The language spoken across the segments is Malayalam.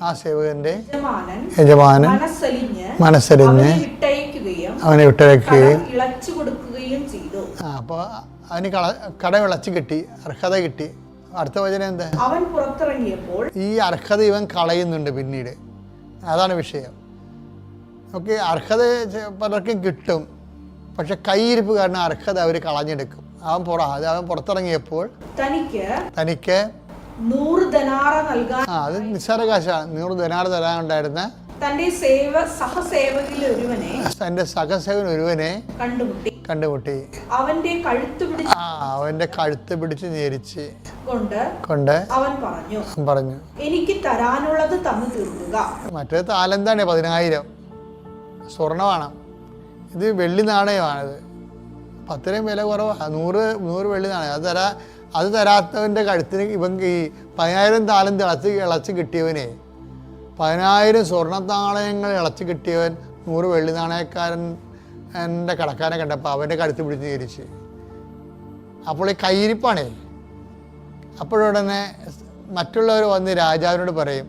ആ സേവകന്റെ യജമാനൻ മനസ്സലിഞ്ഞ് അവനെ വിട്ടയക്കുകയും അപ്പോൾ അവന് കട വിളച്ച് കിട്ടി, അർഹത കിട്ടി. അടുത്ത വചനം എന്താ? അവൻ പുറത്തിറങ്ങിയപ്പോൾ ഈ അർഹത ഇവൻ കളയുന്നുണ്ട് പിന്നീട്. അതാണ് വിഷയം. ഓക്കെ, അർഹത പലർക്കും കിട്ടും, പക്ഷെ കൈയിരിപ്പ് കാരണം അർഹത അവർ കളഞ്ഞെടുക്കും. അവൻ പുറത്തിറങ്ങിയപ്പോൾ തനിക്ക് 100 ദനാറ നൽകാൻ, അത് നിസ്സാര കാശാണ്, 100 ദനാറ് തരാനുണ്ടായിരുന്ന തന്റെ സഹസേവൻ ഒരുവനെ കണ്ടുമുട്ടി അവന്റെ കഴുത്ത് പിടിച്ച് ഞെരിച്ച് കൊണ്ട് അവൻ പറഞ്ഞു, എനിക്ക് തരാനുള്ളത് തന്നു തീർക്കുക. മറ്റേ താലന്താണ് 10,000 സ്വർണ്ണമാണ്. ഇത് വെള്ളി നാണയമാണിത്. 10 വില കുറവാണ്. 100 വെള്ളി നാണയം. അത് തരാത്തവൻ്റെ കഴുത്തിന് ഇവൻ ഈ 10,000 താലന്ത് ഇളച്ച് കിട്ടിയവനെ, 10,000 സ്വർണ്ണ നാണയങ്ങൾ ഇളച്ച് കിട്ടിയവൻ 100 വെള്ളി നാണയക്കാരൻ എൻ്റെ കടക്കാരനെ കണ്ടപ്പോൾ അവൻ്റെ കഴുത്ത് പിടിച്ച് ഞെരിച്ച്. അപ്പോൾ ഈ കയ്യിരിപ്പാണേ. അപ്പോഴുടനെ മറ്റുള്ളവർ വന്ന് രാജാവിനോട് പറയും,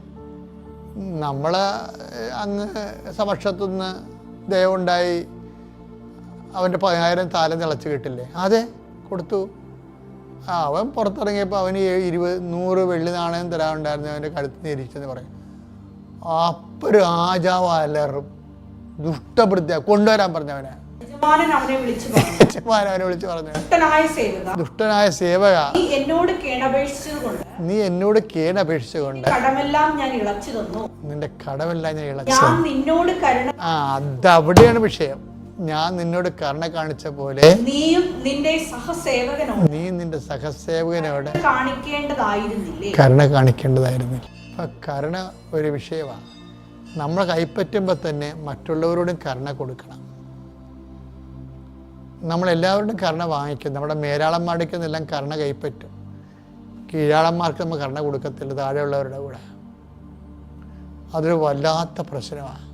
നമ്മൾ അങ്ങ് സമക്ഷത്തുനിന്ന് ദയവുണ്ടായി അവൻ്റെ 10,000 താലന്ത് ഇളച്ച് കിട്ടില്ലേ? അതെ, കൊടുത്തു. അവൻ പുറത്തിറങ്ങിയപ്പോൾ അവന് 100 വെള്ളി നാണയം തരാനുണ്ടായിരുന്നു, അവൻ്റെ കഴുത്ത് ഞെരിച്ചെന്ന് പറയും. അപ്പോൾ രാജാവ് അലറും, ദുഷ്ടപ്രത്യ കൊണ്ടുവരാൻ പറഞ്ഞവനെ. അവനെ വിളിച്ചു പറഞ്ഞു, ദുഷ്ടനായ സേവക, നീ എന്നോട് കേണപേക്ഷിച്ചുകൊണ്ട് നിന്റെ കടമെല്ലാം ഞാൻ ഇളച്ചു. അതവിടെയാണ് വിഷയം. ഞാൻ നിന്നോട് കരുണ കാണിച്ച പോലെ നീ നിന്റെ സഹസേവകനോട് കരുണ കാണിക്കേണ്ടതായിരുന്നില്ല. അപ്പം കരുണ ഒരു വിഷയമാണ്. നമ്മൾ കൈപ്പറ്റുമ്പോൾ തന്നെ മറ്റുള്ളവരോടും കരുണ കൊടുക്കണം. നമ്മളെല്ലാവരോടും കരുണ വാങ്ങിക്കും. നമ്മുടെ മേലാളന്മാർക്കെന്നെല്ലാം കരുണ കൈപ്പറ്റും. കീഴാളന്മാർക്ക് നമ്മൾ കരുണ കൊടുക്കത്തില്ല, താഴെയുള്ളവരുടെ കൂടെ. അതൊരു വല്ലാത്ത പ്രശ്നമാണ്.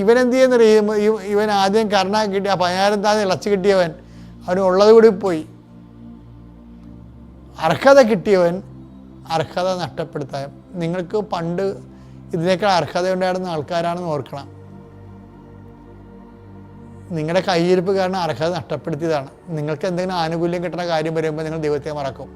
ഇവനെന്ത് ചെയ്യുന്നറിയുമ്പോൾ ഇവൻ ആദ്യം കരുണ കിട്ടി, ആ 10,000 താഴെ ഇളച്ച് കിട്ടിയവൻ അവന് ഉള്ളത് കൂടി പോയി. അർഹത കിട്ടിയവൻ അർഹത നഷ്ടപ്പെടുത്താൻ. നിങ്ങൾക്ക് പണ്ട് ഇതിനേക്കാൾ അർഹത ഉണ്ടായിരുന്ന ആൾക്കാരാണെന്ന് ഓർക്കണം. നിങ്ങളുടെ കയ്യിരിപ്പ് കാരണം അർഹത നഷ്ടപ്പെടുത്തിയതാണ്. നിങ്ങൾക്ക് എന്തെങ്കിലും ആനുകൂല്യം കിട്ടുന്ന കാര്യം വരുമ്പോൾ നിങ്ങൾ ദൈവത്തെ മറക്കും.